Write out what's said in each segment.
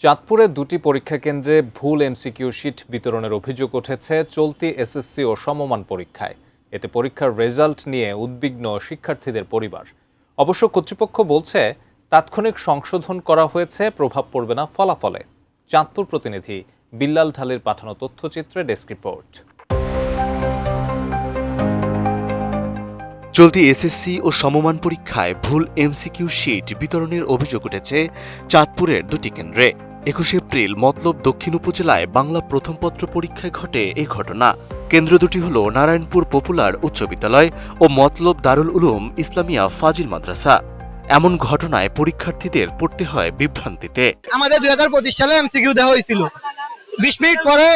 চাঁদপুরে দুটি পরীক্ষা কেন্দ্রে ভুল এমসিকিউ শিট বিতরণের অভিযোগ উঠেছে চলতি এসএসসি ও সমমান পরীক্ষায়। এতে পরীক্ষার রেজাল্ট নিয়ে উদ্বিগ্ন শিক্ষার্থীদের পরিবার। অবশ্য কর্তৃপক্ষ বলছে তাৎক্ষণিক সংশোধন করা হয়েছে, প্রভাব পড়বে না ফলাফলে। চাঁদপুর প্রতিনিধি বিল্লাল ঢালির পাঠানো তথ্যচিত্রে ডেস্ক রিপোর্ট। চলতি এসএসসি ও সমমান পরীক্ষায় ভুল এমসিকিউ শিট বিতরণের অভিযোগ উঠেছে চাঁদপুরের দুটি কেন্দ্রে। ২১ এপ্রিল মতলব দক্ষিণ উপজেলায় বাংলা প্রথম পত্র পরীক্ষায় ঘটে এই ঘটনা। কেন্দ্র দুটি হল নারায়ণপুর পপুলার উচ্চ বিদ্যালয় ও মতলব দারুল উলুম ইসলামিয়া ফাজিল মাদ্রাসা। এমন ঘটনায় পরীক্ষার্থীদের পড়তে হয় বিভ্রান্তিতে। আমাদের 2025 সালে এমসিকিউ দেওয়া হয়েছিল, 20 মিনিট পরে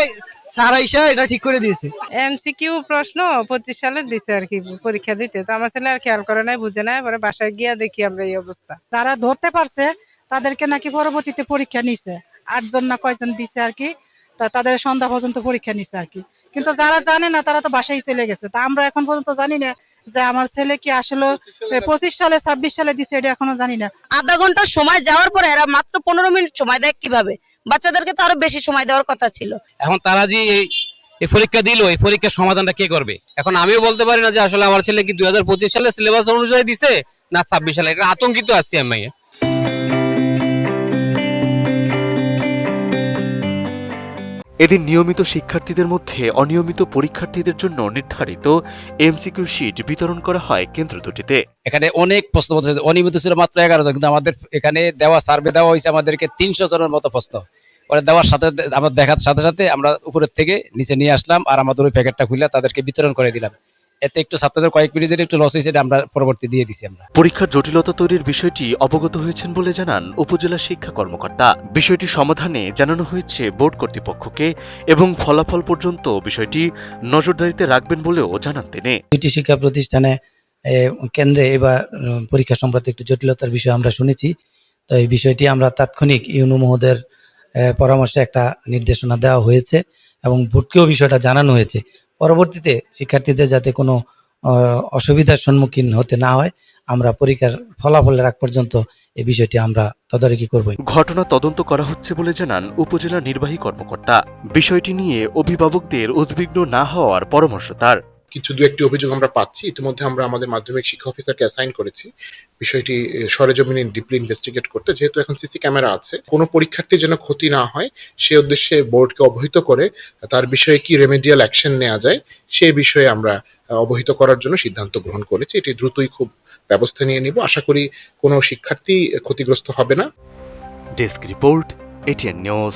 স্যার আইসা এটা ঠিক করে দিয়েছে। এমসিকিউ প্রশ্ন 25 সালের দিছে আর কি পরীক্ষা দিতে, তো আমার ছেলে আর খেয়াল করে নাই, বুঝে নাই, পরে বাসায় গিয়া দেখি আমরা এই অবস্থা। যারা ধরতে পারছে তাদেরকে নাকি পরবর্তীতে পরীক্ষা নিছে, 8 জন না কয়জন দিছে আর কি, তাদের সন্ধ্যা পর্যন্ত পরীক্ষা নিছে আর কি। কিন্তু যারা জানে না তারা তো বাসায় চলে গেছে। তা আমরা এখন পর্যন্ত জানি না যে আমার ছেলে কি আসলে 25 সালে 26 সালে দিছে, এটা এখনো জানি না। আধা ঘন্টা সময় যাওয়ার পরে এরা মাত্র 15 মিনিট সময় দেয় কিভাবে? বাচ্চাদেরকে তো আরো বেশি সময় দেওয়ার কথা ছিল। এখন তারা যে এই পরীক্ষা দিল, এই পরীক্ষার সমাধানটা কে করবে? এখন আমিও বলতে পারি না যে আসলে আমার ছেলে কি 2025 সালে সিলেবাস অনুযায়ী দিছে না 26 সালে। এটা আতঙ্কিত আছি আমি। এদিন নিয়মিত শিক্ষার্থীদের মধ্যে অনিয়মিত পরীক্ষার্থীদের জন্য নির্ধারিত এমসিকিউ শিট বিতরণ করা হয় কেন্দ্র দুটিতে। এখানে অনেক প্রশ্ন অনিয়মিত ছিল মাত্র 11 জন, কিন্তু আমাদের এখানে দেওয়া সার্ভে দেওয়া হয়েছে আমাদেরকে 300 জনের মতো প্রশ্ন। ওরা দেওয়ার সাথে আমরা দেখার সাথে সাথে আমরা উপরের থেকে নিচে নিয়ে আসলাম আর আমাদের ওই প্যাকেটটা খুলে তাদেরকে বিতরণ করে দিলাম। এতে একটু ছাত্রদের কয়েক মিনিটের একটু লস হয়েছে, আমরা পরবর্তী দিয়ে দিছি। আমরা পরীক্ষার জটিলতা তৈরির বিষয়টি অবগত হয়েছেন বলে জানান উপজেলা শিক্ষা কর্মকর্তা। বিষয়টি সমাধানে জানানো হয়েছে বোর্ড কর্তৃপক্ষকে এবং ফলাফল পর্যন্ত বিষয়টি নজরদারিতে রাখবেন বলেও জানান তিনি। দুইটি শিক্ষা প্রতিষ্ঠানে কেন্দ্রে এবার পরীক্ষা সংক্রান্ত একটু জটিলতার বিষয় আমরা শুনেছি। তো এই বিষয়টি আমরা তাৎক্ষণিক ইউনু মহোদয়ের পরামর্শে একটা নির্দেশনা দেওয়া হয়েছে এবং বোর্ডকেও বিষয়টা জানানো হয়েছে। পরবর্তীতে শিক্ষার্থীদের যাতে কোনো অসুবিধার সম্মুখীন হতে না হয়, আমরা পরীক্ষার ফলাফলের আগ পর্যন্ত এই বিষয়টি আমরা তদারকি করব। ঘটনা তদন্ত করা হচ্ছে বলে জানান উপজেলা নির্বাহী কর্মকর্তা। বিষয়টি নিয়ে অভিভাবকদের উদ্বিগ্ন না হওয়ার পরামর্শ তার। কিছু দু একটি অভিযোগ আমরা পাচ্ছি, ইতিমধ্যে আমরা আমাদের মাধ্যমিক শিক্ষা অফিসারকে অ্যাসাইন করেছি বিষয়টি সরেজমিনে ডিপলি ইনভেস্টিগেট করতে। যেহেতু এখন সিসি ক্যামেরা আছে, কোনো পরীক্ষার্থীর যেন ক্ষতি না হয় সে উদ্দেশ্যে বোর্ডকে অবহিত করে তার বিষয়ে কি রেমেডিয়াল অ্যাকশন নেওয়া যায় সেই বিষয়ে আমরা অবহিত করার জন্য সিদ্ধান্ত গ্রহণ করেছি। এটি দ্রুতই খুব ব্যবস্থা নিয়ে নিব। আশা করি কোনো শিক্ষার্থী ক্ষতিগ্রস্ত হবে না। Desk report, ATN news.